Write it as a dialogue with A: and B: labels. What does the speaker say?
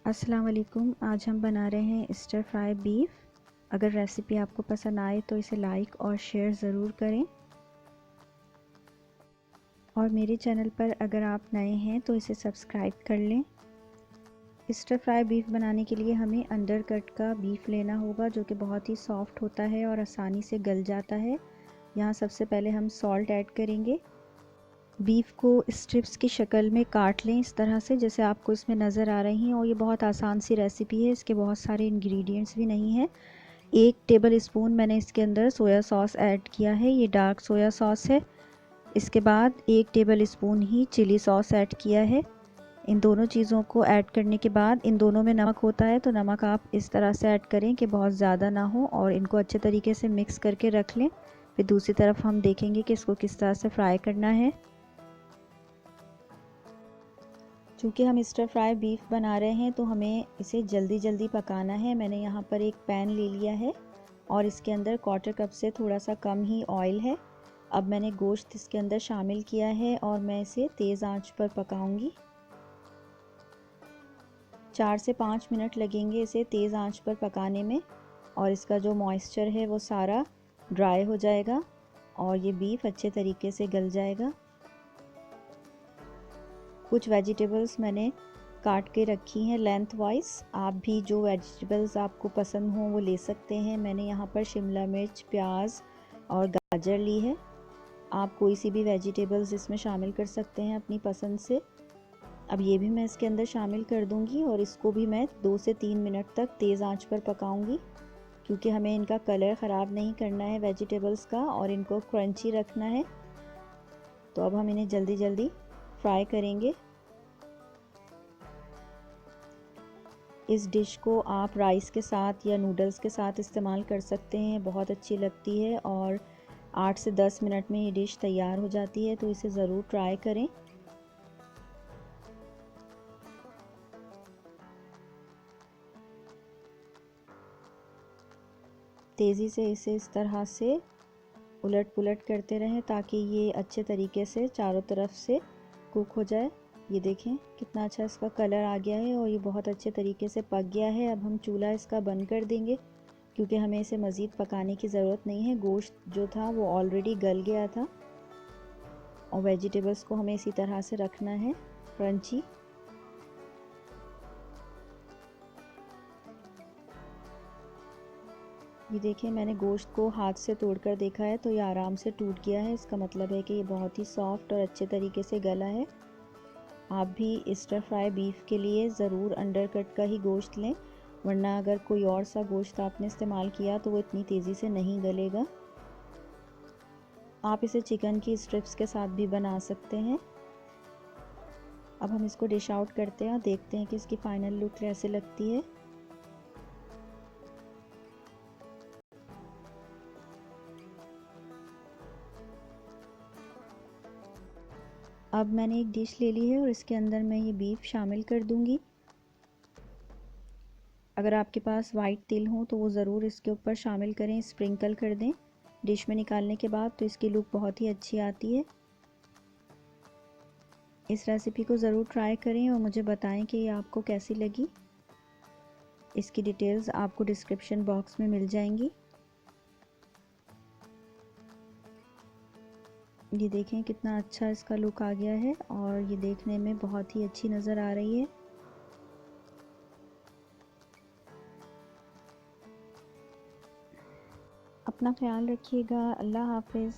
A: अस्सलाम वालेकुम। आज हम बना रहे हैं स्टर फ्राई बीफ। अगर रेसिपी आपको पसंद आए तो इसे लाइक और शेयर ज़रूर करें, और मेरे चैनल पर अगर आप नए हैं तो इसे सब्सक्राइब कर लें। स्टर फ्राई बीफ बनाने के लिए हमें अंडर कट का बीफ लेना होगा, जो कि बहुत ही सॉफ्ट होता है और आसानी से गल जाता है। यहाँ सबसे पहले हम सॉल्ट ऐड करेंगे। बीफ को स्ट्रिप्स की शक्ल में काट लें इस तरह से, जैसे आपको इसमें नज़र आ रही हैं। और ये बहुत आसान सी रेसिपी है, इसके बहुत सारे इंग्रेडिएंट्स भी नहीं हैं। 1 टेबल स्पून मैंने इसके अंदर सोया सॉस ऐड किया है, ये डार्क सोया सॉस है। इसके बाद 1 टेबल स्पून ही चिली सॉस ऐड किया है। इन दोनों चीज़ों को ऐड करने के बाद इन दोनों में नमक होता है, तो नमक आप इस तरह से ऐड करें कि बहुत ज़्यादा ना हो, और इनको अच्छे तरीके से मिक्स करके रख लें। फिर दूसरी तरफ हम देखेंगे कि इसको किस तरह से फ्राई करना है। चूँकि हम स्टर फ्राई बीफ बना रहे हैं तो हमें इसे जल्दी जल्दी पकाना है। मैंने यहाँ पर एक पैन ले लिया है और इसके अंदर 1/4 कप से थोड़ा सा कम ही ऑयल है। अब मैंने गोश्त इसके अंदर शामिल किया है और मैं इसे तेज़ आंच पर पकाऊंगी। 4 से 5 मिनट लगेंगे इसे तेज़ आंच पर पकाने में, और इसका जो मॉइस्चर है वो सारा ड्राई हो जाएगा और ये बीफ अच्छे तरीके से गल जाएगा। कुछ वेजिटेबल्स मैंने काट के रखी हैं लेंथ वाइज। आप भी जो वेजिटेबल्स आपको पसंद हो वो ले सकते हैं। मैंने यहाँ पर शिमला मिर्च, प्याज और गाजर ली है। आप कोई सी भी वेजिटेबल्स इसमें शामिल कर सकते हैं अपनी पसंद से। अब ये भी मैं इसके अंदर शामिल कर दूँगी और इसको भी मैं 2 से 3 मिनट तक तेज़ आंच पर पकाऊंगी, क्योंकि हमें इनका कलर ख़राब नहीं करना है वेजिटेबल्स का, और इनको क्रंची रखना है। तो अब हम इन्हें जल्दी जल्दी फ्राई करेंगे। इस डिश को आप राइस के साथ या नूडल्स के साथ इस्तेमाल कर सकते हैं, बहुत अच्छी लगती है और 8 से 10 मिनट में ये डिश तैयार हो जाती है, तो इसे ज़रूर ट्राई करें। तेज़ी से इसे इस तरह से उलट पुलट करते रहें ताकि ये अच्छे तरीके से चारों तरफ से कुक हो जाए। ये देखें कितना अच्छा इसका कलर आ गया है और ये बहुत अच्छे तरीके से पक गया है। अब हम चूल्हा इसका बंद कर देंगे, क्योंकि हमें इसे मज़ीद पकाने की ज़रूरत नहीं है। गोश्त जो था वो ऑलरेडी गल गया था और वेजिटेबल्स को हमें इसी तरह से रखना है क्रंची। ये देखिए, मैंने गोश्त को हाथ से तोड़कर देखा है तो ये आराम से टूट गया है। इसका मतलब है कि ये बहुत ही सॉफ्ट और अच्छे तरीके से गला है। आप भी स्टर फ्राई बीफ के लिए ज़रूर अंडर कट का ही गोश्त लें, वरना अगर कोई और सा गोश्त आपने इस्तेमाल किया तो वो इतनी तेज़ी से नहीं गलेगा। आप इसे चिकन की स्ट्रिप्स के साथ भी बना सकते हैं। अब हम इसको डिश आउट करते हैं और देखते हैं कि इसकी फ़ाइनल लुक कैसे लगती है। अब मैंने एक डिश ले ली है और इसके अंदर मैं ये बीफ शामिल कर दूंगी। अगर आपके पास वाइट तिल हो तो वो ज़रूर इसके ऊपर शामिल करें, स्प्रिंकल कर दें डिश में निकालने के बाद, तो इसकी लुक बहुत ही अच्छी आती है। इस रेसिपी को ज़रूर ट्राई करें और मुझे बताएं कि ये आपको कैसी लगी। इसकी डिटेल्स आपको डिस्क्रिप्शन बॉक्स में मिल जाएंगी। ये देखें कितना अच्छा इसका लुक आ गया है और ये देखने में बहुत ही अच्छी नज़र आ रही है। अपना ख्याल रखिएगा। अल्लाह हाफिज़।